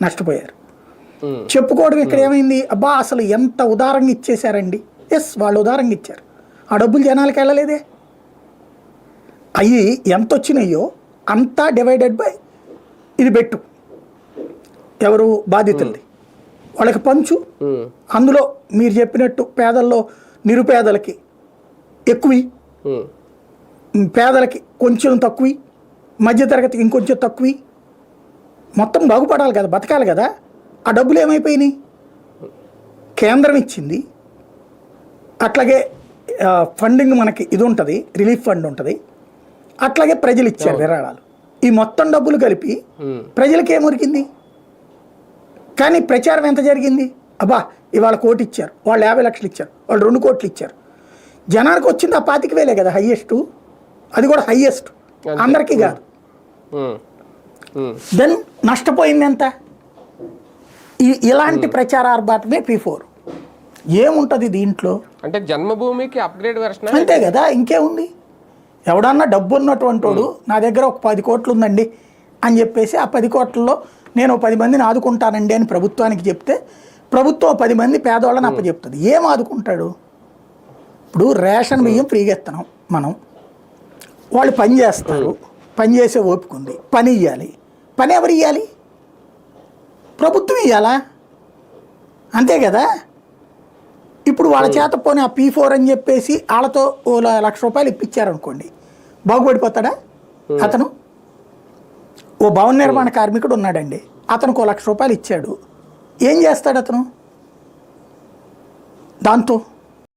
నష్టపోయారు. చెప్పుకోవడం ఇక్కడ ఏమైంది, అబ్బా అసలు ఎంత ఉదారంగా ఇచ్చేశారండి. ఎస్, వాళ్ళు ఉదారంగా ఇచ్చారు, ఆ డబ్బులు జనాలకు వెళ్ళలేదే. అవి ఎంత వచ్చినాయో అంతా డివైడెడ్ బై ఇది పెట్టు, ఎవరు బాధితులది వాళ్ళకి పంచు. అందులో మీరు చెప్పినట్టు పేదల్లో నిరుపేదలకి ఎక్కువ, పేదలకి కొంచెం తక్కువ, మధ్యతరగతికి ఇంకొంచెం తక్కువ, మొత్తం బాగుపడాలి కదా, బతకాలి కదా. ఆ డబ్బులు ఏమైపోయినాయి, కేంద్రం ఇచ్చింది. అట్లాగే ఫండింగ్ మనకి ఇది ఉంటుంది, రిలీఫ్ ఫండ్ ఉంటుంది. అట్లాగే ప్రజలు ఇచ్చారు విరాళాలు. ఈ మొత్తం డబ్బులు కలిపి ప్రజలకి ఏమొరికింది. కానీ ప్రచారం ఎంత జరిగింది, అబ్బా ఇవాళ 1 కోటి ఇచ్చారు, వాళ్ళు 50 లక్షలు ఇచ్చారు, వాళ్ళు 2 కోట్లు ఇచ్చారు. జనానికి వచ్చింది ఆ 25,000 కదా హైయెస్ట్, అది కూడా హైయెస్ట్, అందరికీ కాదు. దెన్ నష్టపోయింది ఎంత. ఇలాంటి ప్రచార ఆర్భాటమే P4. ఏముంటుంది దీంట్లో అంటే జన్మభూమికి అప్గ్రేడ్ వెర్షన్ అంతే కదా, ఇంకేముంది. ఎవడన్నా డబ్బు ఉన్నటువంటి వాడు నా దగ్గర ఒక 10 కోట్లు ఉందండి అని చెప్పేసి ఆ 10 కోట్లలో నేను 10 మందిని ఆదుకుంటానండి అని ప్రభుత్వానికి చెప్తే ప్రభుత్వం 10 మంది పేదవాళ్ళని అప్పచెప్తుంది. ఏం ఆదుకుంటాడు. ఇప్పుడు రేషన్ బియ్యం ఫ్రీగా ఇస్తున్నాం మనం, వాళ్ళు పని చేస్తారు, పని చేసే ఓపిక ఉంది, పని ఇవ్వాలి. పని ఎవరు ఇవ్వాలి, ప్రభుత్వం ఇవ్వాలా, అంతే కదా. ఇప్పుడు వాళ్ళ చేత పోనీ ఆ P4 అని చెప్పేసి వాళ్ళతో ఓ ₹1,00,000 ఇప్పించారనుకోండి, బాగుపడిపోతాడా అతను. ఓ భవన నిర్మాణ కార్మికుడు ఉన్నాడండి, అతనికి ₹1,00,000 ఇచ్చాడు, ఏం చేస్తాడు అతను దాంతో.